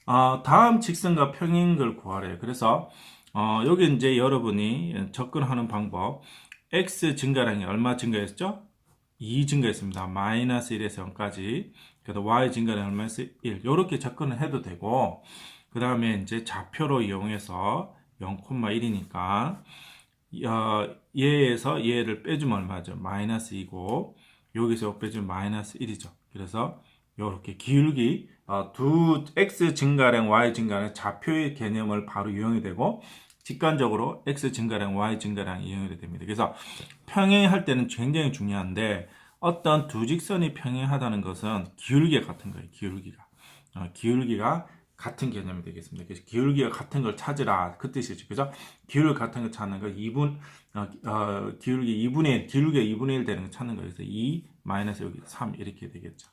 다음 직선과 평행인걸 구하래요. 그래서 여기 이제 여러분이 접근하는 방법, x 증가량이 얼마 증가했죠? 2 증가했습니다. 마이너스 1에서 0까지. 그래서 y 증가량 얼마였어요? 1. 이렇게 접근을 해도 되고, 그 다음에 이제 좌표로 이용해서 0,1이니까 얘에서 얘를 빼주면 얼마죠? 마이너스 2고 여기서 빼주면 마이너스 1이죠. 그래서 이렇게 기울기 두 x 증가량, y 증가량 좌표의 개념을 바로 이용이 되고 직관적으로 x 증가량, y 증가량 이용이 됩니다. 그래서 평행할 때는 굉장히 중요한데 어떤 두 직선이 평행하다는 것은 기울기가 같은 거예요. 기울기가 같은 개념이 되겠습니다. 그래서 기울기가 같은 걸 찾으라 그 뜻이죠. 그죠? 기울기 같은 걸 찾는 거 기울기가 2분의 1 되는 거 찾는 거예요. 그래서 2 마이너스 여기 3 이렇게 되겠죠.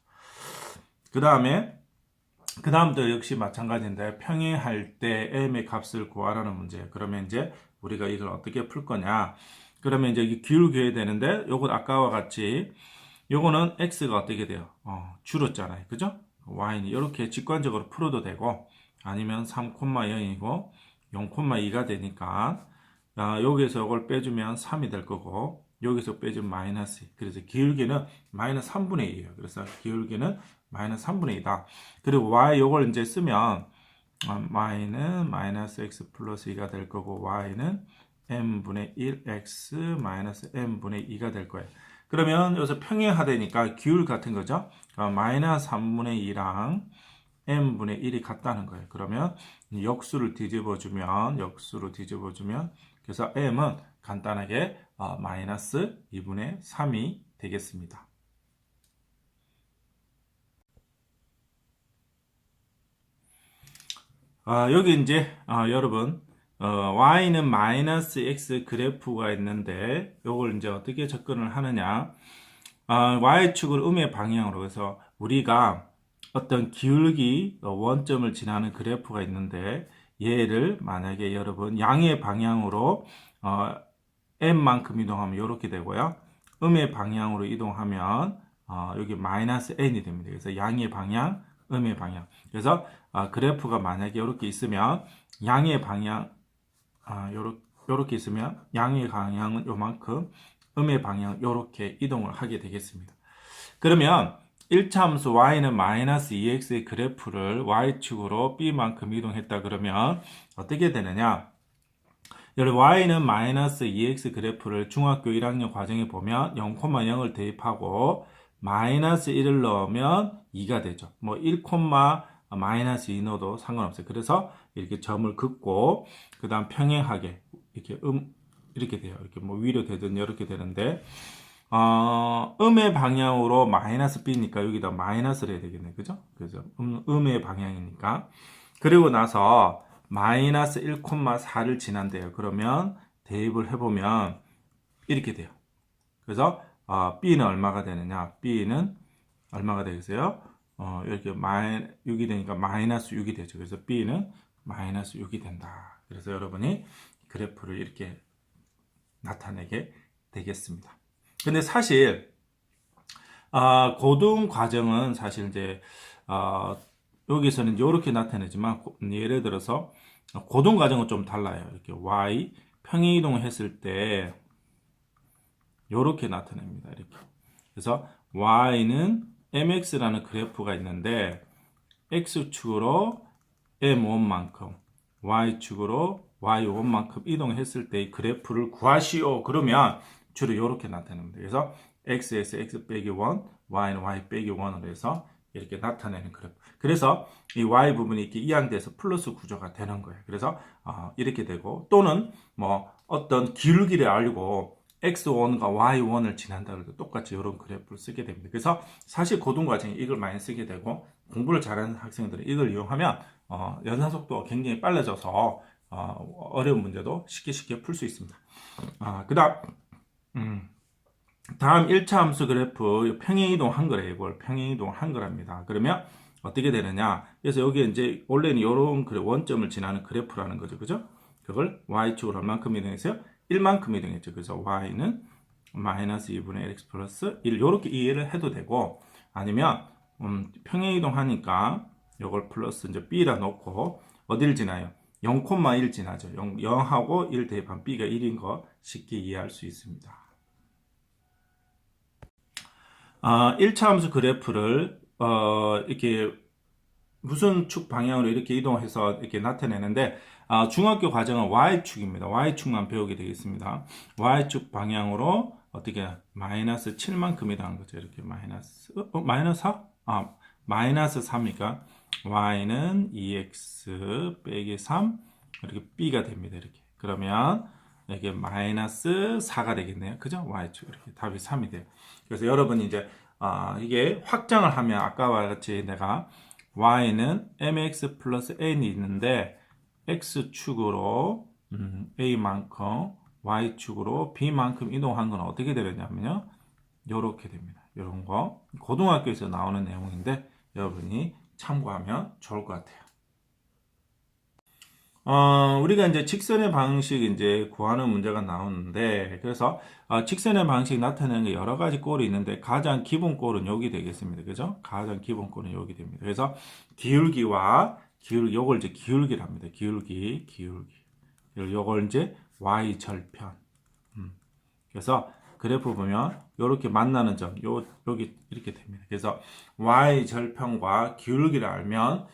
그 다음도 역시 마찬가지인데 평행할 때 m의 값을 구하라는 문제. 그러면 이제 우리가 이걸 어떻게 풀 거냐? 그러면 이제 기울기해야 되는데 요건 아까와 같이 요거는 x가 어떻게 돼요? 줄었잖아요. 그죠? y는 이렇게 직관적으로 풀어도 되고 아니면 3,0이고 0,2가 되니까 여기서 이걸 빼주면 3이 될 거고 여기서 빼주면 마이너스 2. 그래서 기울기는 마이너스 3분의 2예요. 그래서 기울기는 마이너스 3분의 2다. 그리고 y 요걸 이제 쓰면 y는 마이너스 x 플러스 2가 될 거고 y는 m분의 1x 마이너스 m분의 2가 될 거예요. 그러면 여기서 평행하다니까 기울 같은 거죠. 마이너스 3분의 2랑 m분의 1이 같다는 거예요. 그러면 역수를 뒤집어주면 그래서 m은 간단하게 마이너스 2분의 3이 되겠습니다. 여기 이제 여러분 y는 마이너스 x 그래프가 있는데 이걸 이제 어떻게 접근을 하느냐 y축을 음의 방향으로 해서 우리가 어떤 기울기 원점을 지나는 그래프가 있는데 얘를 만약에 여러분 양의 방향으로 n만큼 이동하면 이렇게 되고요 음의 방향으로 이동하면 여기 마이너스 n이 됩니다. 그래서 양의 방향 음의 방향 그래서 그래프가 만약에 이렇게 있으면 양의 방향 요렇게 있으면 양의 방향은 요만큼 음의 방향 요렇게 이동을 하게 되겠습니다. 그러면 1차 함수 y는 마이너스 2x의 그래프를 y축으로 b만큼 이동했다 그러면 어떻게 되느냐 여기 y는 마이너스 2x 그래프를 중학교 1학년 과정에 보면 0,0을 대입하고 마이너스 1을 넣으면 2가 되죠. 뭐 1, 마이너스 2 넣어도 상관없어요. 그래서 이렇게 점을 긋고 그 다음 평행하게 이렇게 돼요. 이렇게 뭐 위로 되든 이렇게 되는데 음의 방향으로 마이너스 b니까 여기다 마이너스를 해야 되겠네. 그죠? 그래서 음의 방향이니까 그리고 나서 마이너스 1,4를 지난대요. 그러면 대입을 해보면 이렇게 돼요. 그래서 b는 얼마가 되느냐? b는 얼마가 되겠어요? 이렇게 6이 되니까 마이너스 6이 되죠. 그래서 b는 마이너스 6이 된다. 그래서 여러분이 그래프를 이렇게 나타내게 되겠습니다. 근데 사실 고등 과정은 사실 이제 여기서는 이렇게 나타내지만 예를 들어서 고등 과정은 좀 달라요. 이렇게 y 평행 이동을 했을 때 이렇게 나타냅니다. 이렇게. 그래서 y는 mx라는 그래프가 있는데 x축으로 m1만큼 y축으로 y1만큼 이동했을 때의 그래프를 구하시오. 그러면 주로 이렇게 나타냅니다. 그래서 x에서 x 빼기 1, y는 y 빼기 1으로 해서 이렇게 나타내는 그래프. 그래서 이 y 부분이 이렇게 이항돼서 플러스 구조가 되는 거예요. 그래서 이렇게 되고 또는 뭐 어떤 기울기를 알고 x1과 y1을 지난다 그래도 똑같이 이런 그래프를 쓰게 됩니다. 그래서 사실 고등과정에 이걸 많이 쓰게 되고 공부를 잘하는 학생들은 이걸 이용하면 연산 속도가 굉장히 빨라져서 어려운 문제도 쉽게 풀 수 있습니다. 다음 1차 함수 그래프 평행이동 한 거래요. 이걸 평행이동 한 거랍니다. 그러면 어떻게 되느냐? 그래서 여기에 이제 원래는 이런 원점을 지나는 그래프라는 거죠. 그죠? 그걸 y축으로 얼만큼 이동했어요? 1만큼 이동했죠. 그래서 y는 마이너스 2분의 x 플러스 1 이렇게 이해를 해도 되고 아니면 평행이동 하니까 요걸 플러스 이제 b라 놓고 어디를 지나요? 0,1 지나죠. 0하고 1 대입한 b가 1인 거 쉽게 이해할 수 있습니다. 1차 함수 그래프를 이렇게 무슨 축 방향으로 이렇게 이동해서 이렇게 나타내는데 중학교 과정은 y축입니다. y축만 배우게 되겠습니다. y축 방향으로 어떻게 마이너스 7만큼이라는 거죠. 이렇게 마이너스 마이너스 4? 마이너스 3이니까 y는 2x 빼기 3 이렇게 b가 됩니다. 이렇게 그러면 이게 마이너스 4가 되겠네요. 그죠? y축 이렇게 답이 3이 돼요. 그래서 여러분이 이제 이게 확장을 하면 아까와 같이 내가 y는 mx 플러스 n이 있는데 x축으로 a만큼 y축으로 b만큼 이동한 건 어떻게 되느냐면요. 이렇게 됩니다. 이런 거 고등학교에서 나오는 내용인데 여러분이 참고하면 좋을 것 같아요. 우리가 이제 직선의 방식 이제 구하는 문제가 나오는데, 그래서, 직선의 방식 나타내는 게 여러 가지 꼴이 있는데, 가장 기본 꼴은 여기 되겠습니다. 그죠? 가장 기본 꼴은 여기 됩니다. 그래서, 요걸 이제 기울기랍니다. 기울기. 요걸 이제 y절편. 그래서, 그래프 보면, 요렇게 만나는 점, 여기 이렇게 됩니다. 그래서, y절편과 기울기를 알면,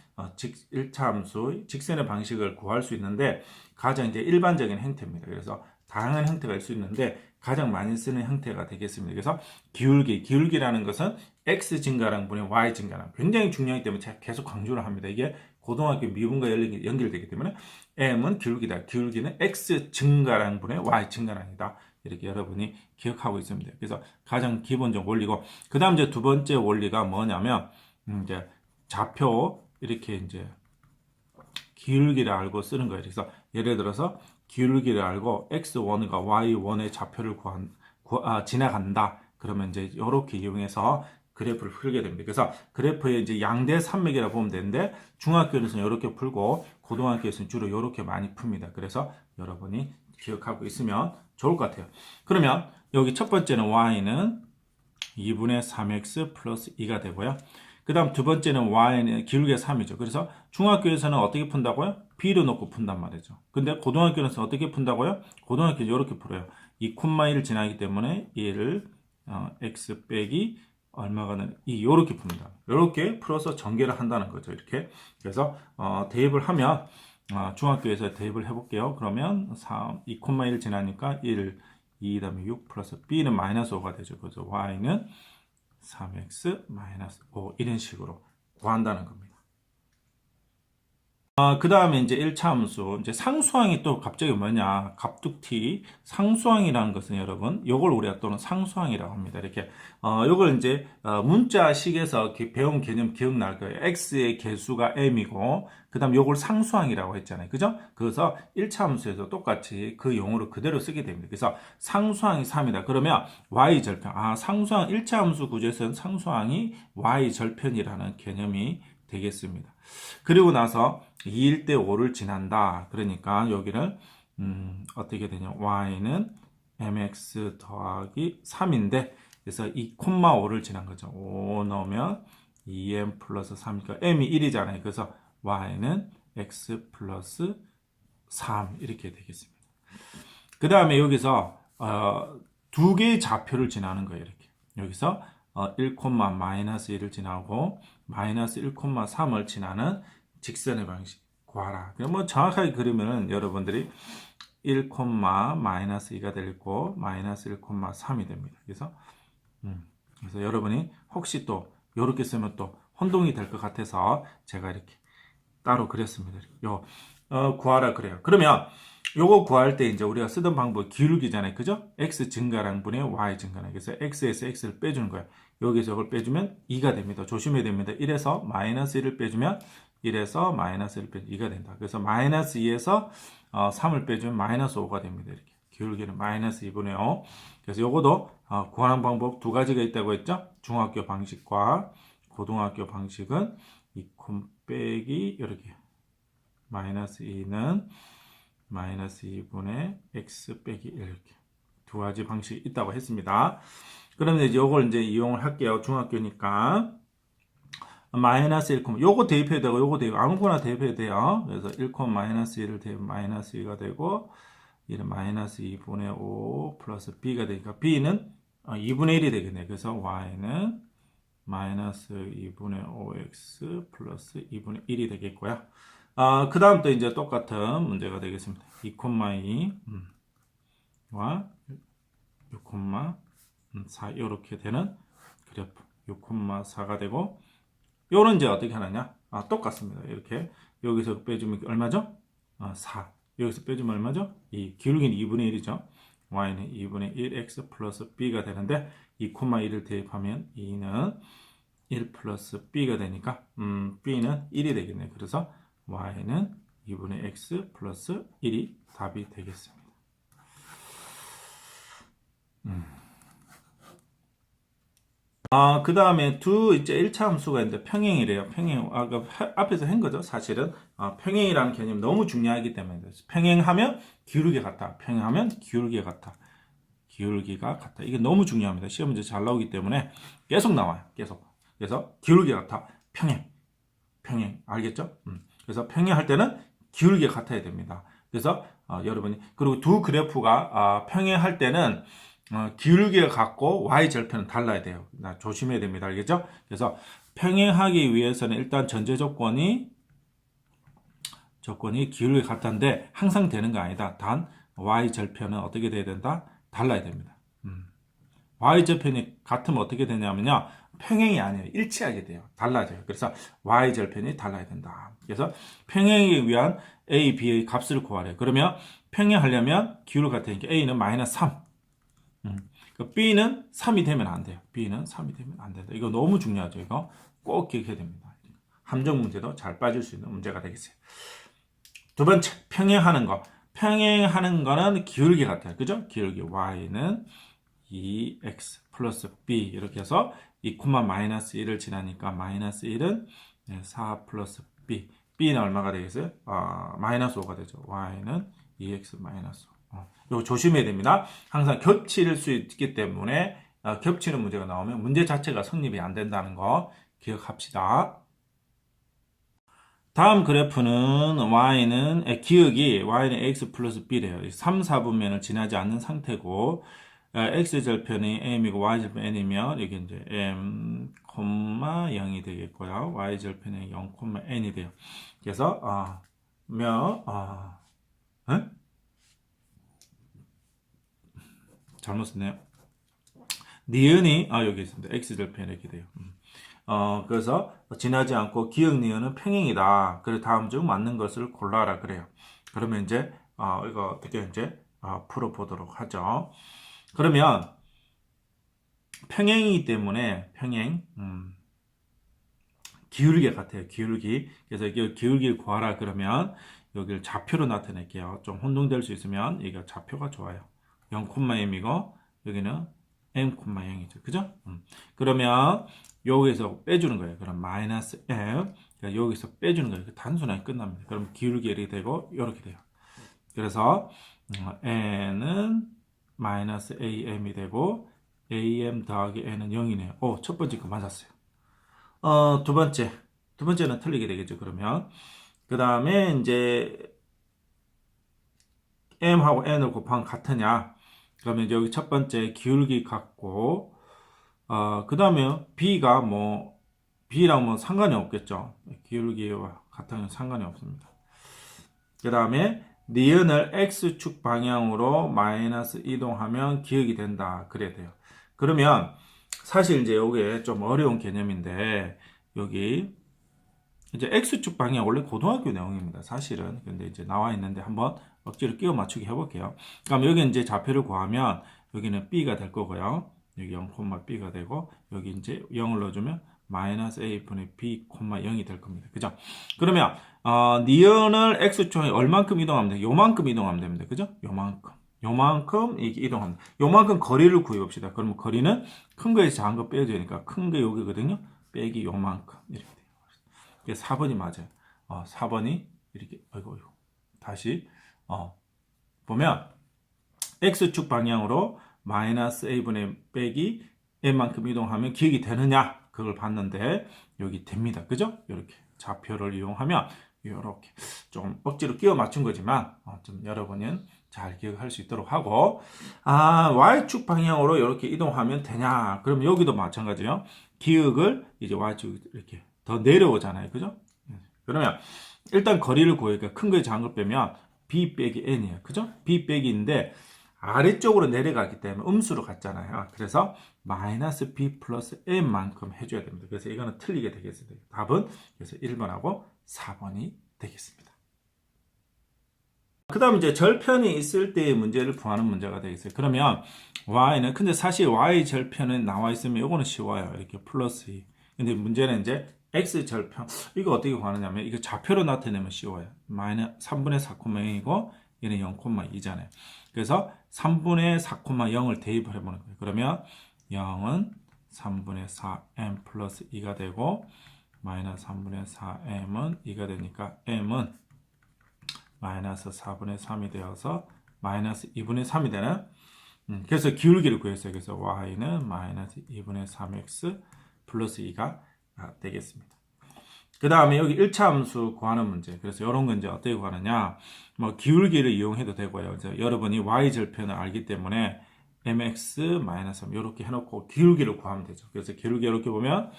1차 함수, 직선의 방식을 구할 수 있는데, 가장 이제 일반적인 형태입니다. 그래서, 다양한 형태가 있을 수 있는데, 가장 많이 쓰는 형태가 되겠습니다. 그래서, 기울기라는 것은 x 증가량 분의 y 증가량. 굉장히 중요하기 때문에 제가 계속 강조를 합니다. 이게 고등학교 미분과 연결되기 때문에, m은 기울기다. 기울기는 x 증가량 분의 y 증가량이다. 이렇게 여러분이 기억하고 있습니다. 그래서 가장 기본적 원리고, 그 다음 이제 두 번째 원리가 뭐냐면, 이제 좌표, 이렇게 이제 기울기를 알고 쓰는 거예요. 그래서 예를 들어서 기울기를 알고 x1과 y1의 좌표를 지나간다. 그러면 이제 이렇게 이용해서 그래프를 풀게 됩니다. 그래서 그래프의 이제 양대 산맥이라고 보면 되는데 중학교에서는 이렇게 풀고 고등학교에서는 주로 이렇게 많이 풉니다. 그래서 여러분이 기억하고 있으면 좋을 것 같아요. 그러면 여기 첫 번째는 y는 2분의 3x 플러스 2가 되고요. 그 다음 두 번째는 y는 기울기가 3이죠. 그래서 중학교에서는 어떻게 푼다고요? b를 놓고 푼단 말이죠. 근데 고등학교에서는 어떻게 푼다고요? 고등학교는 이렇게 풀어요. 2,1을 지나기 때문에 1을 x 빼기 얼마가 되는 이렇게 풉니다. 이렇게 풀어서 전개를 한다는 거죠. 이렇게. 그래서 대입을 하면 중학교에서 대입을 해볼게요. 그러면 2,1 지나니까 1, 2 다음에 6 플러스 b는 마이너스 5가 되죠. 그래서 y는 3x 마이너스 5 이런 식으로 구한다는 겁니다. 그 다음에 이제 1차 함수, 이제 상수항이 또 갑자기 뭐냐, 갑툭튀, 상수항이라는 것은 여러분, 요걸 우리가 또는 상수항이라고 합니다. 이렇게, 요걸 이제, 문자식에서 배운 개념 기억날 거예요. x의 개수가 m이고, 그 다음 요걸 상수항이라고 했잖아요. 그죠? 그래서 1차 함수에서 똑같이 그 용어를 그대로 쓰게 됩니다. 그래서 상수항이 3이다. 그러면 y절편, 상수항, 1차 함수 구조에서는 상수항이 y절편이라는 개념이 되겠습니다. 그리고 나서 2일 때 5를 지난다. 그러니까 여기는 어떻게 되냐? y는 mx 더하기 3인데 그래서 2,5를 지난 거죠. 5 넣으면 2m 플러스 3이니까 m이 1이잖아요. 그래서 y는 x 플러스 3 이렇게 되겠습니다. 그 다음에 여기서 두 개의 좌표를 지나는 거예요. 이렇게 여기서 1, 마이너스 1을 지나고 마이너스 1,3을 지나는 직선의 방식 구하라. 뭐 정확하게 그리면은 여러분들이 1, 마이너스 2가 되고 마이너스 1,3이 됩니다. 그래서 여러분이 혹시 또 이렇게 쓰면 또 혼동이 될 것 같아서 제가 이렇게 따로 그렸습니다. 구하라 그래요. 그러면 요거 구할 때 이제 우리가 쓰던 방법이 기울기잖아요. 그죠? x 증가량 분의 y 증가량. 그래서 x에서 x를 빼주는 거예요. 여기서 이걸 빼주면 2가 됩니다. 조심해야 됩니다. 1에서 마이너스 1을 빼주면 1에서 마이너스 1을 빼주면 2가 된다. 그래서 마이너스 2에서 3을 빼주면 마이너스 5가 됩니다. 이렇게. 기울기는 마이너스 2분의 5. 그래서 요거도 구하는 방법 두 가지가 있다고 했죠? 중학교 방식과 고등학교 방식은 2 빼기 이렇게 마이너스 2는 마이너스 2분의 x 빼기 1 이렇게 두 가지 방식이 있다고 했습니다. 그러면 이제 이걸 이제 이용을 할게요. 중학교니까 마이너스 1, 요거 대입해도 되고 요거 대입 아무거나 대입해도 돼요. 그래서 1, 마이너스 1을 대입 마이너스 2가 되고 1은 마이너스 2분의 5 플러스 b가 되니까 b는 2분의 1이 되겠네요. 그래서 y는 마이너스 2분의 5x 플러스 2분의 1이 되겠고요. 그 다음 또 이제 똑같은 문제가 되겠습니다. 2,2와 6,4 이렇게 되는 그래프 6,4가 되고 요는 이제 어떻게 하느냐? 똑같습니다. 이렇게 여기서 빼주면 얼마죠? 4. 여기서 빼주면 얼마죠? 이 기울기는 2분의 1이죠. y는 2분의 1x 플러스 b가 되는데 2,1을 대입하면 2는 1 플러스 b가 되니까 b는 1이 되겠네요. 그래서 y는 2분의 x 플러스 1이 답이 되겠습니다. 그 다음에 이제 1차 함수가 있는데 평행이래요. 평행, 앞에서 한 거죠. 사실은. 평행이라는 개념이 너무 중요하기 때문에. 평행하면 기울기가 같다. 평행하면 기울기가 같다. 기울기가 같다. 이게 너무 중요합니다. 시험 문제 잘 나오기 때문에 계속 나와요. 계속. 그래서 기울기가 같다. 평행. 알겠죠? 그래서 평행할 때는 기울기가 같아야 됩니다. 그래서 여러분이, 그리고 두 그래프가 평행할 때는 기울기가 같고 y절편은 달라야 돼요. 조심해야 됩니다. 알겠죠? 그래서 평행하기 위해서는 일단 전제 조건이 기울기가 같다는데 항상 되는 거 아니다. 단 y절편은 어떻게 돼야 된다? 달라야 됩니다. y절편이 같으면 어떻게 되냐면요. 평행이 아니에요. 일치하게 돼요. 달라져요. 그래서 y절편이 달라야 된다. 그래서 평행하기 위한 a, b의 값을 구하래요. 그러면 평행하려면 기울기가 같으니까 a는 마이너스 3. B는 3이 되면 안 돼요. B는 3이 되면 안 된다. 이거 너무 중요하죠. 이거 꼭 기억해야 됩니다. 함정 문제도 잘 빠질 수 있는 문제가 되겠어요. 두 번째, 평행하는 거. 평행하는 거는 기울기 같아요. 그죠? 기울기 y는 2x 플러스 b 이렇게 해서 2, 마이너스 1을 지나니까 마이너스 1은 4 플러스 b. b는 얼마가 되겠어요? 마이너스 5가 되죠. y는 2x 마이너스 5. 이거 조심해야 됩니다. 항상 겹칠 수 있기 때문에 겹치는 문제가 나오면 문제 자체가 성립이 안 된다는 거 기억합시다. 다음 그래프는 y는 x 플러스 b래요. 3, 4분면을 지나지 않는 상태고 x절편이 m이고 y절편이 n이면 여기 이제 m, 0이 되겠고요. y절편이 0, n이 돼요. 그래서 잘못 썼네요. 니은이 여기 있습니다. x절편 이렇게 돼요. 그래서 지나지 않고 기역 니은은 평행이다. 그래 다음 중 맞는 것을 골라라 그래요. 그러면 이제 이거 어떻게 이제 풀어보도록 하죠. 그러면 평행이기 때문에 기울기가 같아요. 기울기. 그래서 이 기울기를 구하라 그러면 여기를 좌표로 나타낼게요. 좀 혼동될 수 있으면 여기가 좌표가 좋아요. 0,m이고 여기는 m,0이죠. 그죠? 그러면 여기서 빼주는 거예요. 그럼 마이너스 m 여기서 빼주는 거예요. 단순하게 끝납니다. 그럼 기울기 이렇게 되고 이렇게 돼요. 그래서 n은 마이너스 am이 되고 am 더하기 n은 0이네요. 첫 번째 거 맞았어요. 두 번째는 틀리게 되겠죠. 그러면 그 다음에 이제 m하고 n을 곱하면 같으냐? 그러면 여기 첫 번째 기울기 같고 그 다음에 b가 b랑 상관이 없겠죠. 기울기와 같으면 상관이 없습니다. 그 다음에 니은을 x축 방향으로 마이너스 이동하면 기역이 된다. 그래야 돼요. 그러면 사실 이제 이게 좀 어려운 개념인데 여기 이제 x축 방향 원래 고등학교 내용입니다. 사실은. 근데 이제 나와 있는데 한번 억지로 끼워 맞추기 해볼게요. 그럼 여기 이제 좌표를 구하면 여기는 b가 될 거고요. 여기 0,b가 되고 여기 이제 0을 넣어주면 마이너스 a분의 b, 0이 될 겁니다. 그죠? 그러면 니은을 x축에 얼만큼 이동하면 돼요? 요만큼 이동하면 됩니다. 그죠? 요만큼 이동합니다. 요만큼 거리를 구해봅시다. 그러면 거리는 큰 거에서 작은 거 빼야 되니까 큰 게 여기거든요. 빼기 요만큼 이렇게 돼요. 이게 4번이 맞아요. 4번이 이렇게 아이고 다시 보면 x축 방향으로 마이너스 a분의 빼기 n만큼 이동하면 기억이 되느냐? 그걸 봤는데 여기 됩니다. 그죠? 이렇게 좌표를 이용하면 이렇게 좀 억지로 끼워 맞춘 거지만 좀 여러분은 잘 기억할 수 있도록 하고 Y축 방향으로 이렇게 이동하면 되냐? 그럼 여기도 마찬가지예요. 기억을 이제 Y축 이렇게 더 내려오잖아요. 그죠? 그러면 일단 거리를 구하니까 큰 거에 작은 걸 빼면 B 빼기 N이에요. 그죠? B 빼기인데 아래쪽으로 내려가기 때문에 음수로 갔잖아요. 그래서 마이너스 B 플러스 N만큼 해줘야 됩니다. 그래서 이거는 틀리게 되겠습니다. 답은 그래서 1번하고 4번이 되겠습니다. 그 다음 이제 절편이 있을 때의 문제를 구하는 문제가 되겠어요. 그러면 Y는, 근데 사실 Y 절편은 나와 있으면 이거는 쉬워요. 이렇게 플러스 2. 근데 문제는 이제 X 절편. 이거 어떻게 구하느냐면, 이거 좌표로 나타내면 쉬워요. 마이너스 3분의 4,0이고, 얘는 0,2잖아요. 그래서 3분의 4,0을 대입을 해보는 거예요. 그러면 0은 3분의 4m 플러스 2가 되고, 마이너스 3분의 4m은 2가 되니까 m은 마이너스 4분의 3이 되어서 마이너스 2분의 3이 되는 그래서 기울기를 구했어요. 그래서 y는 마이너스 2분의 3x 플러스 2가 되겠습니다. 그 다음에 여기 1차 함수 구하는 문제. 그래서 이런 건 이제 어떻게 구하느냐. 뭐 기울기를 이용해도 되고요. 이제 여러분이 y절편을 알기 때문에 mx-3 이렇게 해놓고 기울기를 구하면 되죠. 그래서 기울기 이렇게 보면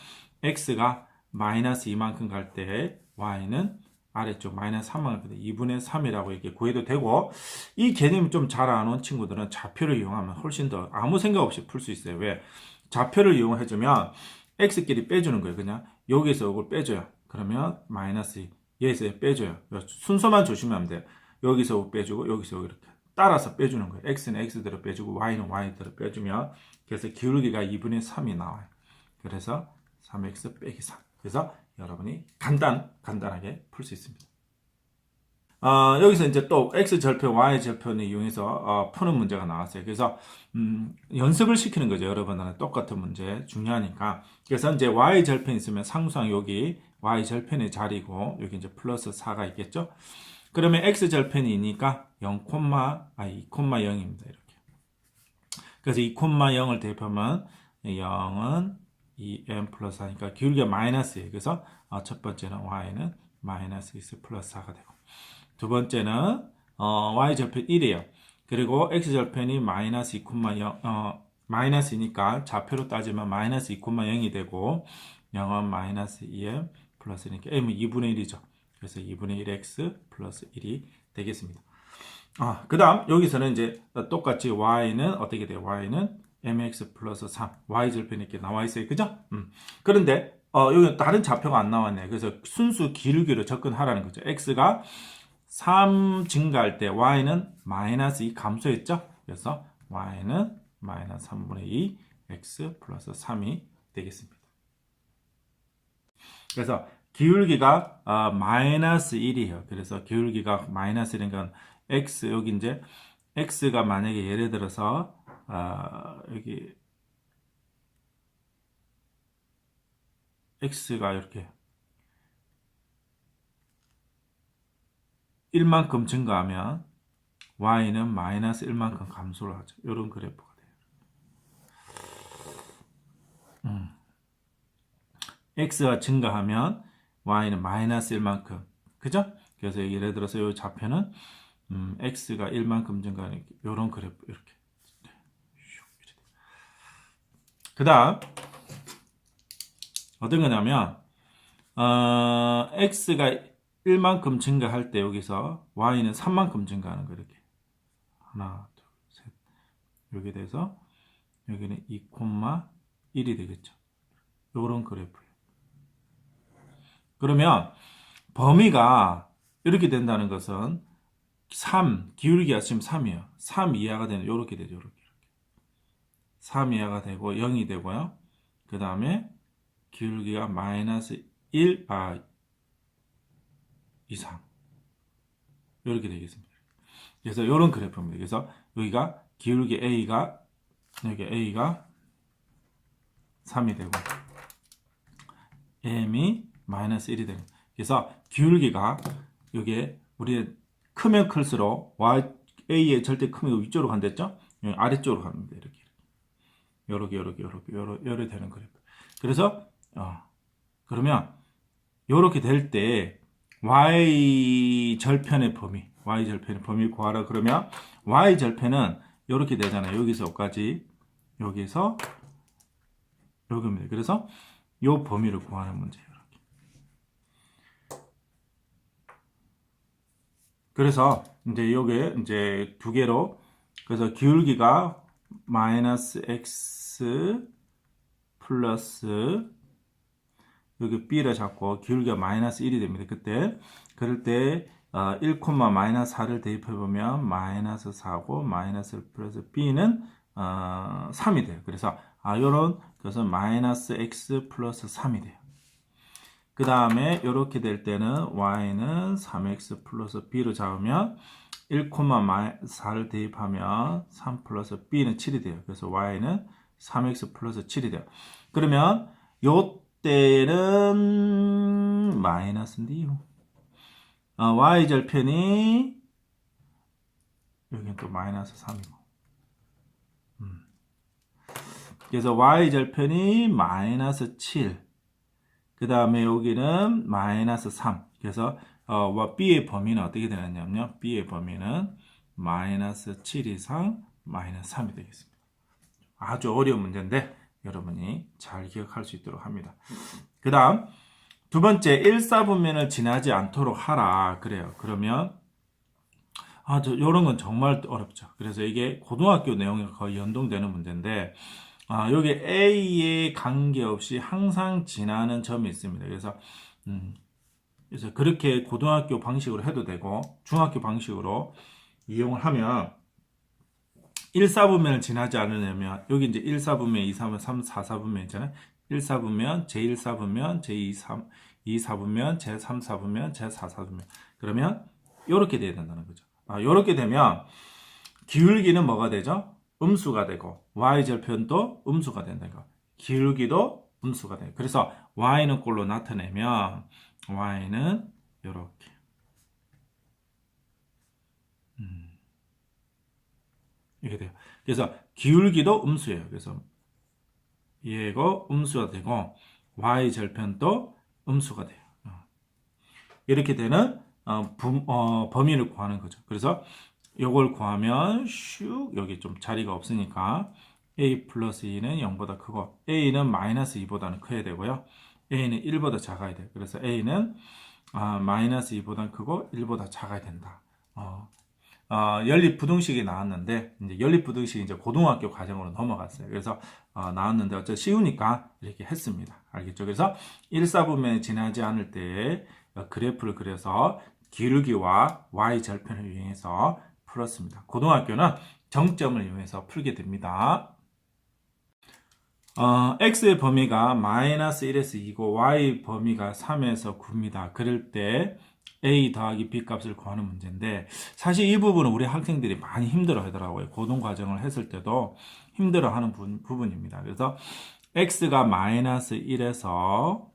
x가 마이너스 2만큼 갈 때 y는 아래쪽 마이너스 3만큼 2분의 3이라고 이렇게 구해도 되고, 이 개념을 좀 잘 아는 친구들은 좌표를 이용하면 훨씬 더 아무 생각 없이 풀 수 있어요. 왜? 좌표를 이용해주면 x끼리 빼주는 거예요. 그냥 여기서 이걸 빼줘요. 그러면 마이너스 2, 여기서 빼줘요. 순서만 조심하면 돼요. 여기서 빼주고 여기서 이렇게 따라서 빼주는 거예요. x는 x대로 빼주고 y는 y대로 빼주면, 그래서 기울기가 2분의 3이 나와요. 그래서 3x 빼기 3. 그래서 여러분이 간단하게 풀 수 있습니다. 여기서 이제 또 x절편, y절편을 이용해서 푸는 문제가 나왔어요. 그래서 연습을 시키는 거죠. 여러분들은 똑같은 문제 중요하니까. 그래서 이제 y절편 있으면 상수항 여기 y절편의 자리고 여기 이제 플러스 4가 있겠죠. 그러면 x절편이니까 2,0입니다. 이렇게. 그래서 2,0을 대입하면 0은 2m 플러스 4니까 기울기가 마이너스예요. 그래서 첫 번째는 y는 마이너스 x 플러스 4가 되고, 두 번째는 y절편 1이에요. 그리고 x절편이 마이너스 2,0 마이너스니까 좌표로 따지면 마이너스 2,0이 되고, 0은 마이너스 2m 플러스니까 m은 2분의 1이죠. 그래서 2분의 1x 플러스 1이 되겠습니다. 그 다음 여기서는 이제 똑같이 y는 어떻게 돼요? y는 mx 플러스 3, y절편이 이렇게 나와 있어요. 그죠? 그런데 여기 다른 좌표가 안 나왔네요. 그래서 순수 기울기로 접근하라는 거죠. x가 3 증가할 때 y는 마이너스 2 감소했죠? 그래서 y는 마이너스 3분의 2 x 플러스 3이 되겠습니다. 그래서 기울기가 마이너스 1이에요. 그래서 기울기가 마이너스 1인 건 x, 여기 이제 x가 만약에 예를 들어서 여기 x가 이렇게 1만큼 증가하면 y는 마이너스 1만큼 감소를 하죠. 이런 그래프가 돼요. x가 증가하면 y는 마이너스 1만큼, 그죠? 그래서 예를 들어서 이 좌표는 x가 1만큼 증가하는 이런 그래프, 이렇게. 그 다음 어떤 거냐면 x가 1만큼 증가할 때 여기서 y는 3만큼 증가하는 거, 이렇게 하나 둘 셋 이렇게 돼서 여기는 2,1이 되겠죠. 이런 그래프예요. 그러면 범위가 이렇게 된다는 것은 3, 기울기가 지금 3이에요. 3 이하가 되는 이렇게 되죠. 이렇게. 3 이하가 되고 0이 되고요. 그 다음에 기울기가 마이너스 1 이상 이렇게 되겠습니다. 그래서 이런 그래프입니다. 그래서 여기가 기울기 A가 여기 A가 3이 되고 M이 마이너스 1이 되고, 그래서 기울기가 여기에 우리 크면 클수록 A의 절대 크면 위쪽으로 간댔죠? 아래쪽으로 갑니다. 이렇게 되는 그래프. 그래서 그러면 요렇게 될 때 y절편의 범위 구하라 그러면 y절편은 요렇게 되잖아요. 여기서까지 여기서 여기입니다. 그래서 요 범위를 구하는 문제예요. 이렇게. 그래서 이제 요게 이제 두 개로 그래서 기울기가 마이너스 x 플러스 여기 b를 잡고 기울기가 마이너스 1이 됩니다. 그럴 때 1, 마이너스 4를 대입해보면 마이너스 4고 마이너스 플러스 b는 3이 돼요. 그래서 요런 것은 마이너스 x 플러스 3이 돼요. 그 다음에 이렇게 될 때는 y는 3x 플러스 b로 잡으면 1, 4를 대입하면 3 플러스 b는 7이 돼요. 그래서 y는 3x 플러스 7이 돼요. 그러면 요 때는 마이너스인데요. y절편이 여기는 또 마이너스 3이고 그래서 y절편이 마이너스 7 그 다음에 여기는 마이너스 3 그래서 b의 범위는 어떻게 되느냐면요. b의 범위는 마이너스 7 이상 마이너스 3이 되겠습니다. 아주 어려운 문제인데 여러분이 잘 기억할 수 있도록 합니다. 그 다음 두 번째 1사분면을 지나지 않도록 하라 그래요. 그러면 요런 건 정말 어렵죠. 그래서 이게 고등학교 내용과 거의 연동되는 문제인데 여기 A에 관계없이 항상 지나는 점이 있습니다. 그래서 그렇게 고등학교 방식으로 해도 되고 중학교 방식으로 이용을 하면 1사분면을 지나지 않으려면 여기 이제 1사분면, 2사분면, 3, 4사분면 있잖아요. 1사분면, 제1사분면, 제2사분면, 제3사분면, 제4사분면 그러면 이렇게 돼야 된다는 거죠. 이렇게 되면 기울기는 뭐가 되죠? 음수가 되고 y절편도 음수가 된다는 거. 기울기도 음수가 돼요. 그래서 y는 꼴로 나타내면 y는 이렇게 이렇게 돼요. 그래서 기울기도 음수예요. 그래서 얘가 음수가 되고 y절편도 음수가 돼요. 이렇게 되는 범위를 구하는 거죠. 그래서 요걸 구하면 슉 여기 좀 자리가 없으니까 a 플러스 2는 0보다 크고 a는 마이너스 2보다는 커야 되고요. a는 1보다 작아야 돼요. 그래서 a는 마이너스 2보다 크고 1보다 작아야 된다. 연립부등식이 나왔는데 이제 연립부등식이 이제 고등학교 과정으로 넘어갔어요. 그래서 나왔는데 어째 쉬우니까 이렇게 했습니다. 알겠죠? 그래서 1사분면에 지나지 않을 때 그래프를 그려서 기울기와 y절편을 이용해서 풀었습니다. 고등학교는 정점을 이용해서 풀게 됩니다. x의 범위가 마이너스 1에서 2고 y 범위가 3에서 9입니다. 그럴 때 a 더하기 b 값을 구하는 문제인데 사실 이 부분은 우리 학생들이 많이 힘들어 하더라고요. 고등 과정을 했을 때도 힘들어 하는 부분입니다. 그래서 x가 마이너스 1에서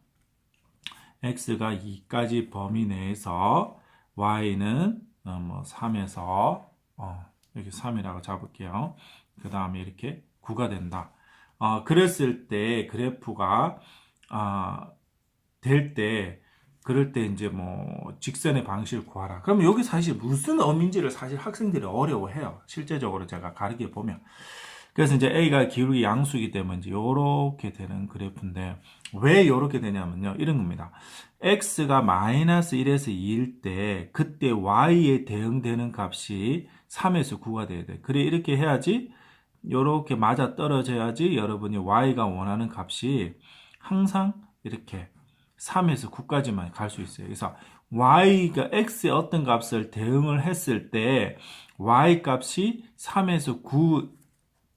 x가 2까지 범위 내에서 y는 3에서 여기 3이라고 잡을게요. 그 다음에 이렇게 9가 된다. 그랬을 때 그래프가 될 때 그럴 때 이제 직선의 방식을 구하라. 그러면 여기 사실 무슨 의미인지를 사실 학생들이 어려워해요. 실제적으로 제가 가르쳐 보면. 그래서 이제 A가 기울기 양수이기 때문에 이제 요렇게 되는 그래프인데 왜 요렇게 되냐면요. 이런 겁니다. X가 마이너스 1에서 2일 때 그때 Y에 대응되는 값이 3에서 9가 돼야 돼. 그래 이렇게 해야지 요렇게 맞아 떨어져야지 여러분이 Y가 원하는 값이 항상 이렇게 3에서 9까지만 갈 수 있어요. 그래서 y가 x의 어떤 값을 대응을 했을 때 y 값이 3에서 9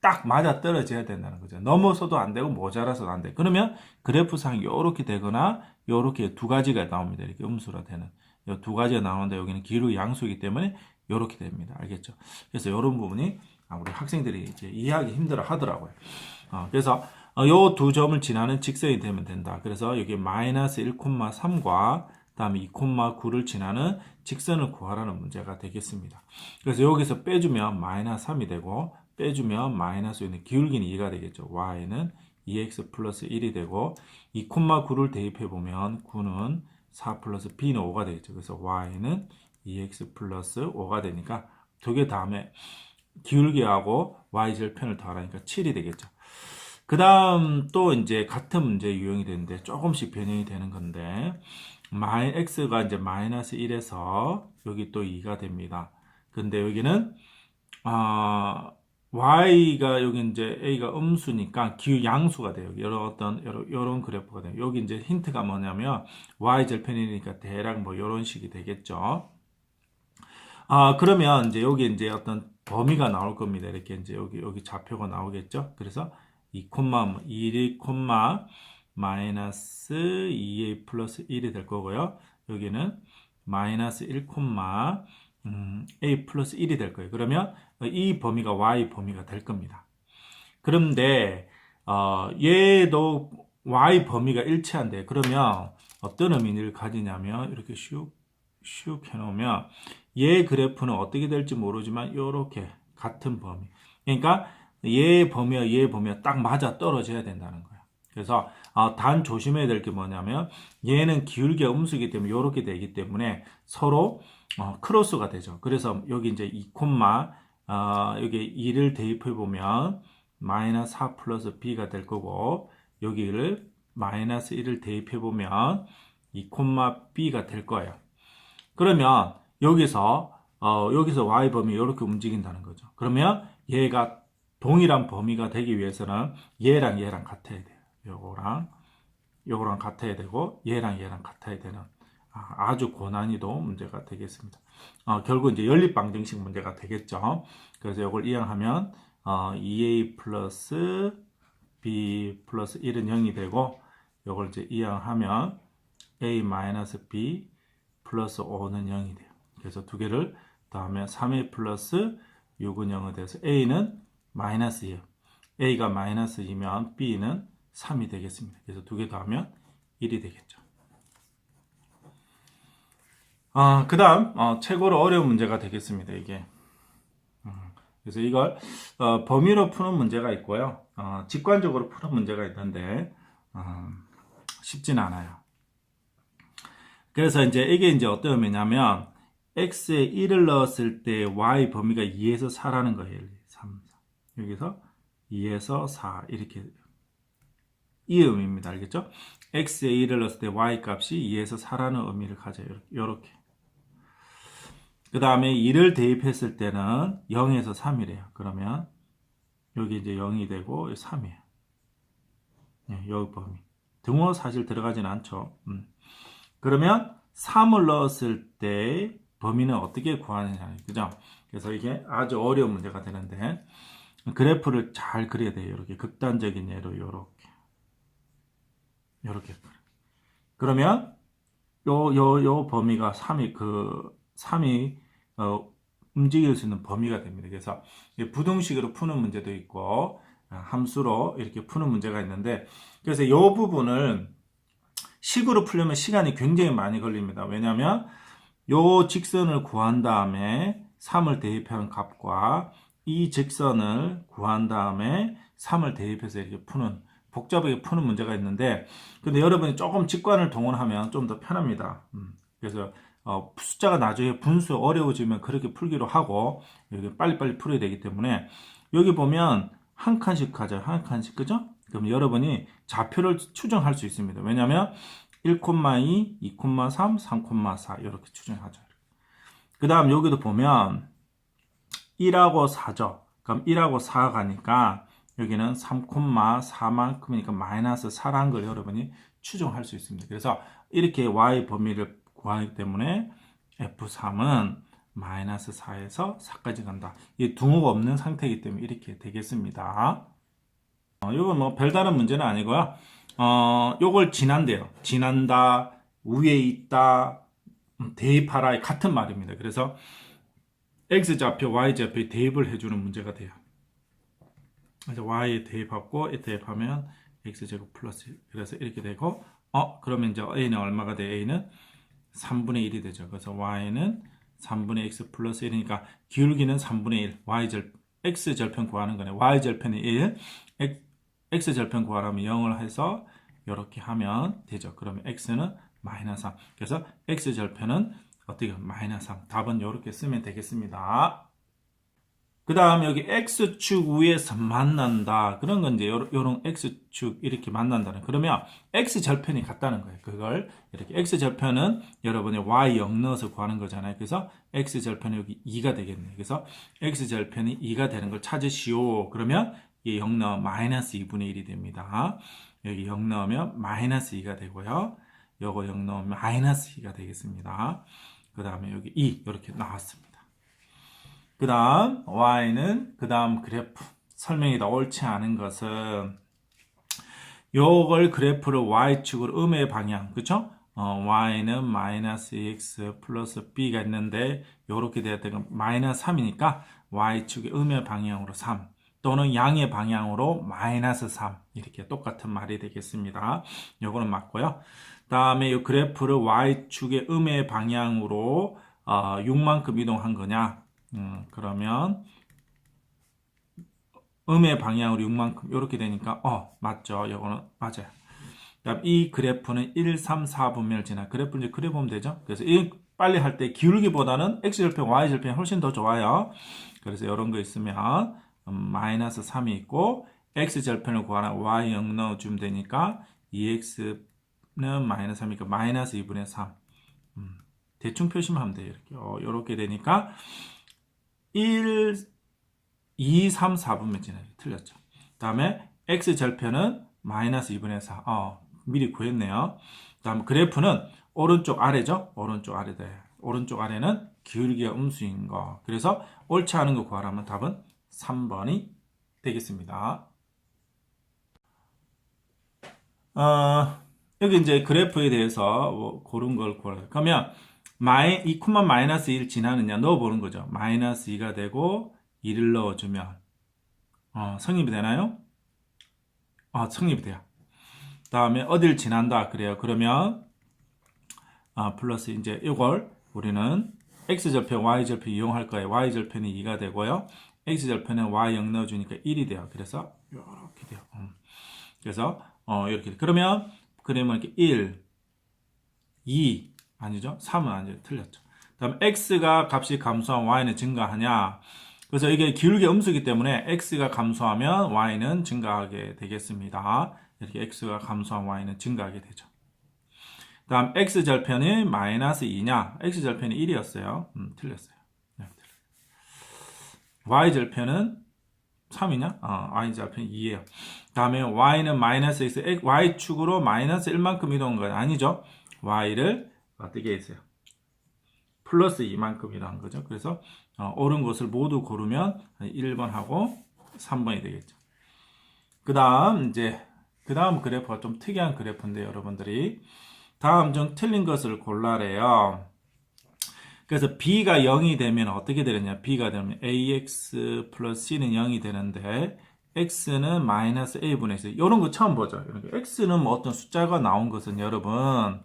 딱 맞아 떨어져야 된다는 거죠. 넘어서도 안 되고 모자라서도 안 돼. 그러면 그래프상 이렇게 되거나 이렇게 두 가지가 나옵니다. 이렇게 음수로 되는 이 두 가지가 나오는데 여기는 기울기 양수이기 때문에 이렇게 됩니다. 알겠죠? 그래서 이런 부분이 우리 학생들이 이제 이해하기 힘들어 하더라고요. 그래서 요 두 점을 지나는 직선이 되면 된다. 그래서 여기 마이너스 1,3과 다음에 2,9를 지나는 직선을 구하라는 문제가 되겠습니다. 그래서 여기서 빼주면 마이너스 3이 되고 빼주면 마이너스 1은 기울기는 2가 되겠죠. y는 2x 플러스 1이 되고 2,9를 대입해 보면 9는 4 플러스 b는 5가 되겠죠. 그래서 y는 2x 플러스 5가 되니까 두 개 다음에 기울기 하고 y절편을 더하니까 7이 되겠죠. 그 다음 또 이제 같은 문제 유형이 되는데 조금씩 변형이 되는 건데 x가 이제 마이너스 1에서 여기 또 2가 됩니다. 근데 여기는 y가 여기 이제 a가 음수니까 양수가 돼요. 이런 그래프가 돼요. 여기 이제 힌트가 뭐냐면 y절편이니까 대략 뭐 이런 식이 되겠죠. 그러면 이제 여기 이제 어떤 범위가 나올 겁니다. 이렇게 이제 여기 좌표가 나오겠죠. 그래서 2, 1, 마이너스 2a 플러스 1이 될 거고요. 여기는 마이너스 1, a 플러스 1이 될 거예요. 그러면 이 범위가 y 범위가 될 겁니다. 그런데 얘도 y 범위가 일치한데 그러면 어떤 의미를 가지냐면 이렇게 슉 해놓으면 얘 그래프는 어떻게 될지 모르지만 이렇게 같은 범위. 그러니까 얘 범위와 얘 범위가 딱 맞아 떨어져야 된다는 거예요. 그래서 단 조심해야 될 게 뭐냐면 얘는 기울기가 음수이기 때문에 이렇게 되기 때문에 서로 크로스가 되죠. 그래서 여기 이제 2, 여기 2를 대입해 보면 마이너스 4 플러스 b가 될 거고 여기를 마이너스 1을 대입해 보면 2, b가 될 거예요. 그러면 여기서 y 범위 이렇게 움직인다는 거죠. 그러면 얘가 동일한 범위가 되기 위해서는 얘랑 같아야 돼요. 요거랑 같아야 되고 얘랑 같아야 되는 아주 고난이도 문제가 되겠습니다. 결국 이제 연립방정식 문제가 되겠죠. 그래서 이걸 이항하면 2a 플러스 b 플러스 1은 0이 되고 이걸 이제 이항하면 a 마이너스 b 플러스 5는 0이 돼요. 그래서 두 개를 더하면 3a 플러스 6은 0이 돼서 a는 마이너스 2예요. a가 마이너스 2면 b는 3이 되겠습니다. 그래서 두 개 더하면 1이 되겠죠. 그 다음 최고로 어려운 문제가 되겠습니다. 이게 그래서 이걸 범위로 푸는 문제가 있고요. 직관적으로 푸는 문제가 있는데 쉽진 않아요. 그래서 이게 이제 어떤 의미냐면 x에 1을 넣었을 때 y 범위가 2에서 4라는 거예요. 3, 4. 여기서 2에서 4 이렇게 이 의미입니다. 알겠죠? x에 1을 넣었을 때 y 값이 2에서 4라는 의미를 가져요. 이렇게. 그 다음에 2를 대입했을 때는 0에서 3이래요. 그러면 여기 이제 0이 되고 3이에요. 여기 범위. 등호 사실 들어가진 않죠. 그러면 3을 넣었을 때 범위는 어떻게 구하느냐. 그죠? 그래서 이게 아주 어려운 문제가 되는데 그래프를 잘 그려야 돼요. 이렇게 극단적인 예로 이렇게. 그러면 요 범위가 3이 움직일 수 있는 범위가 됩니다. 그래서 부등식으로 푸는 문제도 있고 함수로 이렇게 푸는 문제가 있는데 그래서 이 부분을 식으로 풀려면 시간이 굉장히 많이 걸립니다. 왜냐하면 요 직선을 구한 다음에 3을 대입하는 값과 이 직선을 구한 다음에 3을 대입해서 이렇게 복잡하게 푸는 문제가 있는데 근데 여러분이 조금 직관을 동원하면 좀 더 편합니다. 그래서 숫자가 나중에 분수 어려워지면 그렇게 풀기로 하고 여기 빨리빨리 풀어야 되기 때문에 여기 보면 한 칸씩 하죠. 한 칸씩 그죠? 그럼 여러분이 좌표를 추정할 수 있습니다. 왜냐하면 1,2, 2,3, 3,4 이렇게 추정하죠. 그 다음 여기도 보면 1하고 4죠. 그럼 1하고 4가 가니까 여기는 3,4만큼이니까 마이너스 4라는 걸 여러분이 추정할 수 있습니다. 그래서 이렇게 y 범위를 구하기 때문에 F3은 마이너스 4에서 4까지 간다. 이 등호가 없는 상태이기 때문에 이렇게 되겠습니다. 이건 뭐 별다른 문제는 아니고요. 요걸 지난대요. 지난다, 위에 있다, 대입하라 같은 말입니다. 그래서 x좌표, y좌표에 대입을 해주는 문제가 돼요. 그래서 y에 대입하고 대입하면 x제곱 플러스 그래서 이렇게 되고 그러면 이제 a는 얼마가 돼? a는 3분의 1이 되죠. 그래서 y는 3분의 x 플러스 1이니까 기울기는 3분의 1 x절편 구하는 거네. y절편이 1 x절편 구하라면 0을 해서 이렇게 하면 되죠. 그러면 x는 마이너스 3. 그래서 x절편은 어떻게 마이너스 3. 답은 이렇게 쓰면 되겠습니다. 그 다음 여기 x축 위에서 만난다. 그런 건 이제 요런 x축 이렇게 만난다는. 그러면 x절편이 같다는 거예요. 그걸 이렇게 x절편은 여러분이 y 0 넣어서 구하는 거잖아요. 그래서 x절편이 여기 2가 되겠네요. 그래서 x절편이 2가 되는 걸 찾으시오. 그러면 이 0 넣으면 마이너스 2분의 1이 됩니다. 여기 0 넣으면 마이너스 2가 되고요. 요거 0 넣으면 마이너스 2가 되겠습니다. 그 다음에 여기 2 이렇게 나왔습니다. 그 다음 y는 그 다음 그래프 설명이 다 옳지 않은 것은 요걸 그래프를 y축으로 음의 방향 그쵸? y는 마이너스 x 플러스 b가 있는데 요렇게 돼야 되고 마이너스 3이니까 y축의 음의 방향으로 3 또는 양의 방향으로 마이너스 3 이렇게 똑같은 말이 되겠습니다. 요거는 맞고요. 다음에 이 그래프를 y축의 음의 방향으로 6만큼 이동한 거냐? 그러면 음의 방향으로 6만큼 이렇게 되니까 맞죠. 이거는 맞아요. 그다음 이 그래프는 1, 3, 4분면을 지나 그래프 이제 그려보면 되죠. 그래서 이 빨리 할 때 기울기보다는 x절편, y절편이 훨씬 더 좋아요. 그래서 이런 거 있으면 마이너스 3이 있고 x절편을 구하라 y 0 넣어주면 되니까 2x는 마이너스 3이니까 마이너스 2분의 3 대충 표시만 하면 돼요. 이렇게 이렇게 되니까 1, 2, 3, 4분면 지나요. 틀렸죠. 다음에 x절편은 마이너스 2분의 4. 미리 구했네요. 다음 그래프는 오른쪽 아래죠. 오른쪽 아래다. 오른쪽 아래는 기울기가 음수인 거. 그래서 옳지 않은 거 구하라면 답은 3번이 되겠습니다. 여기 이제 그래프에 대해서 고른 걸 구하라. 그러면 2, 마이너스 1 지나느냐 넣어보는 거죠. 마이너스 2가 되고 2를 넣어주면 성립이 되나요? 성립이 돼요. 다음에 어딜 지난다 그래요. 그러면 플러스 이제 이걸 우리는 x절편, y절편 이용할 거예요. y절편이 2가 되고요. x절편에 y 0 넣어주니까 1이 돼요. 그래서 이렇게 돼요. 그래서 이렇게 돼요. 그러면 이렇게 1, 2 아니죠? 3은 아니죠. 틀렸죠. 다음 x가 값이 감소하면 y는 증가하냐? 그래서 이게 기울기 음수기 때문에 x가 감소하면 y는 증가하게 되겠습니다. 이렇게 x가 감소하면 y는 증가하게 되죠. 다음 x절편이 마이너스 2냐? x절편이 1이었어요. 틀렸어요. y절편은 3이냐? y절편이 2예요. 다음에 y는 마이너스 x, y축으로 마이너스 1만큼 이동한 건 아니죠. y를 어떻게 했어요? 플러스 2만큼 이동한 거죠. 그래서 옳은 것을 모두 고르면 1번 하고 3번이 되겠죠. 그 다음 그래프가 좀 특이한 그래프인데 여러분들이 다음 중 틀린 것을 골라래요. 그래서 b가 0이 되면 어떻게 되느냐? b가 되면 ax 플러스 c는 0이 되는데 x는 마이너스 a분의 x 이런 거 처음 보죠. x는 뭐 어떤 숫자가 나온 것은 여러분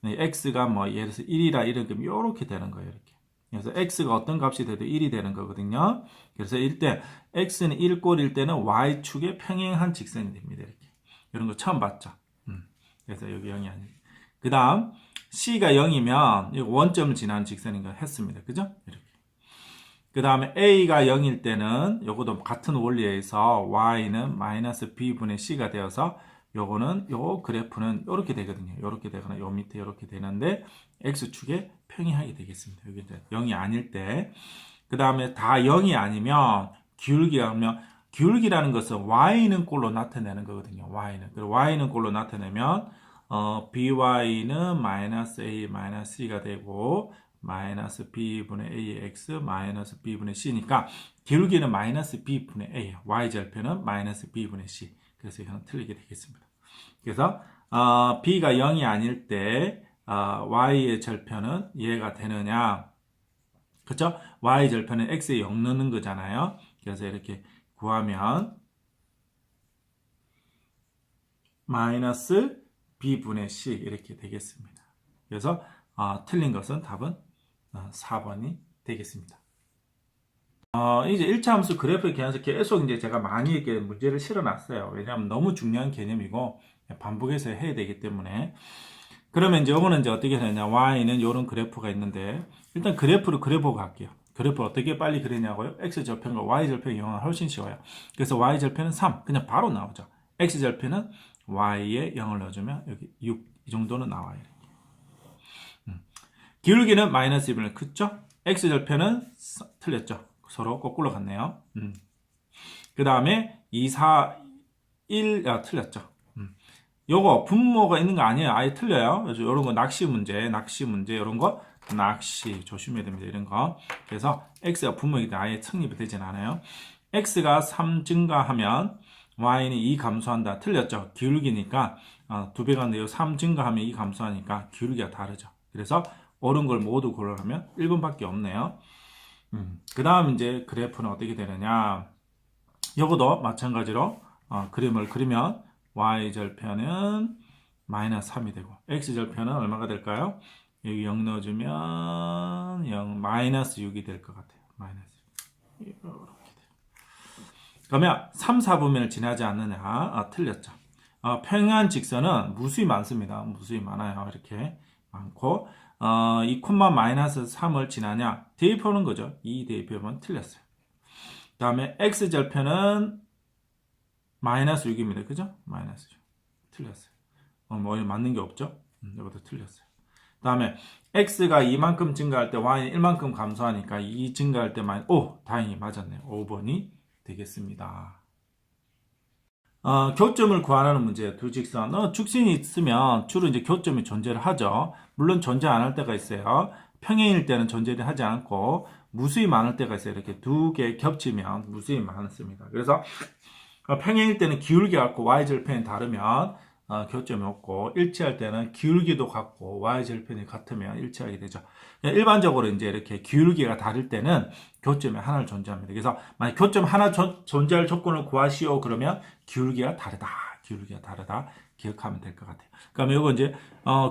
x가 뭐 예를 들어서 1이라 이렇게 되는 거예요. 이렇게. 그래서 x가 어떤 값이 돼도 1이 되는 거거든요. 그래서 이때 x는 1꼴일 때는 y축에 평행한 직선이 됩니다. 이렇게. 이런 거 처음 봤죠. 그래서 여기 0이 아니에요. 그 다음 c가 0이면 원점을 지나는 직선인 걸 했습니다. 그죠? 이렇게. 그 다음에 a가 0일 때는 요것도 같은 원리에 의해서 y는 마이너스 b분의 c가 되어서 요거는 요 그래프는 이렇게 되거든요. 이렇게 되거나 요 밑에 이렇게 되는데 x축에 평행하게 되겠습니다. 여기 이제 0이 아닐 때. 그 다음에 다 0이 아니면 기울기라는 것은 y는 꼴로 나타내는 거거든요. y는. 그리고 y는 꼴로 나타내면 by는 마이너스 a 마이너스 c가 되고 마이너스 b분의 ax 마이너스 b분의 c니까 기울기는 마이너스 b분의 a예요. y절편은 마이너스 b분의 c. 그래서 이건 틀리게 되겠습니다. 그래서 b가 0이 아닐 때 y의 절편은 얘가 되느냐? 그렇죠? y절편은 x에 0 넣는 거잖아요. 그래서 이렇게 구하면 마이너스 b분의 c 이렇게 되겠습니다. 그래서 틀린 것은 답은 4번이 되겠습니다. 이제 1차 함수 그래프에 관해서 계속 이제 제가 많이 이렇게 문제를 실어놨어요. 왜냐하면 너무 중요한 개념이고 반복해서 해야 되기 때문에. 그러면 이제 이거는 이제 어떻게 되냐? y는 이런 그래프가 있는데 일단 그래프를 그려보고 갈게요. 그래프를 어떻게 빨리 그리냐고요? x절편과 y절편 이용하면 훨씬 쉬워요. 그래서 y절편은 3 그냥 바로 나오죠. x절편은 y에 0을 넣어주면 여기 6 이 정도는 나와요. 기울기는 마이너스 1분의 크죠? x절편은 틀렸죠. 서로 거꾸로 갔네요. 그 다음에 2, 4, 1 틀렸죠. 요거 분모가 있는 거 아니에요. 아예 틀려요. 그래서 이런 거 낚시 문제 이런 거 낚시 조심해야 됩니다. 이런 거. 그래서 x가 분모이기 때문에 아예 성립이 되진 않아요. x가 3 증가하면 y는 2 감소한다. 틀렸죠. 기울기니까 2배 가는데 3 증가하면 2 감소하니까 기울기가 다르죠. 그래서 옳은 걸 모두 고르려면 1번밖에 없네요. 그 다음 이제 그래프는 어떻게 되느냐. 요거도 마찬가지로 그림을 그리면 y절편은 마이너스 3이 되고 x절편은 얼마가 될까요? 여기 0 넣어주면 0 마이너스 6이 될 것 같아요. 마이너스 6. 이렇게 돼요. 그러면 3, 4분면을 지나지 않느냐? 틀렸죠. 평행한 직선은 무수히 많습니다. 무수히 많아요. 이렇게 많고 이 콤마 마이너스 3을 지나냐? 대입하는 거죠. 이 대입하면 틀렸어요. 그 다음에 x절편은 마이너스 6입니다. 그죠? 마이너스 6. 틀렸어요. 뭐 맞는 게 없죠? 이것도 틀렸어요. 그 다음에 x가 2만큼 증가할 때 y는 1만큼 감소하니까 2 증가할 때 다행히 맞았네요. 5번이 되겠습니다. 교점을 구하라는 문제예요. 두 직선. 직선이 있으면 주로 이제 교점이 존재를 하죠. 물론 존재 안 할 때가 있어요. 평행일 때는 존재를 하지 않고 무수히 많을 때가 있어요. 이렇게 두 개 겹치면 무수히 많습니다. 그래서 평행일 때는 기울기 같고 y절편이 다르면 교점이 없고 일치할 때는 기울기도 같고 y절편이 같으면 일치하게 되죠. 일반적으로 이제 이렇게 기울기가 다를 때는 교점이 하나 존재합니다. 그래서 만약 교점 하나 존재할 조건을 구하시오 그러면 기울기가 다르다. 기억하면 될 것 같아요. 그러면 이거 이제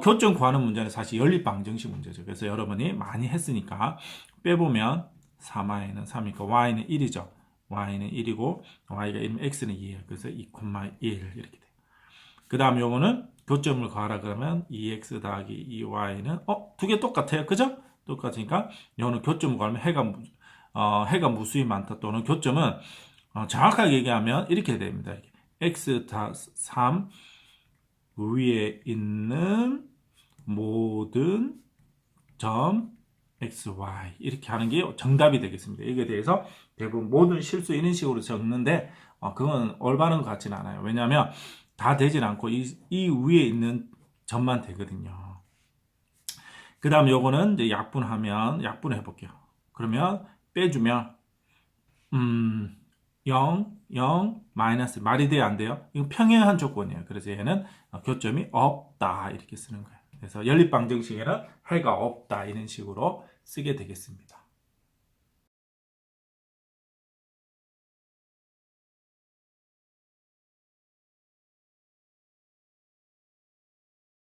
교점 구하는 문제는 사실 연립방정식 문제죠. 그래서 여러분이 많이 했으니까 빼보면 3y는 3이니까 y는 1이죠. y는 1이고 y가 1이면 x는 2예요. 그래서 2,1 이렇게 돼요. 그 다음 요거는 교점을 구하라 그러면 2x 더하기 2y는 두 개 똑같아요. 그죠? 똑같으니까 요거는 교점을 구하면 해가 무수히 많다 또는 교점은 정확하게 얘기하면 이렇게 됩니다. 이렇게. x 다 3 위에 있는 모든 점 xy 이렇게 하는 게 정답이 되겠습니다. 이게 대해서 대부분 모든 실수 이런 식으로 적는데 그건 올바른 것 같지는 않아요. 왜냐하면 다 되진 않고 이 위에 있는 점만 되거든요. 그 다음 요거는 이제 약분해 볼게요. 그러면 빼주면 0, 마이너스 말이 돼야 안 돼요? 이건 평행한 조건이에요. 그래서 얘는 교점이 없다 이렇게 쓰는 거예요. 그래서 연립방정식에는 해가 없다 이런 식으로 쓰게 되겠습니다.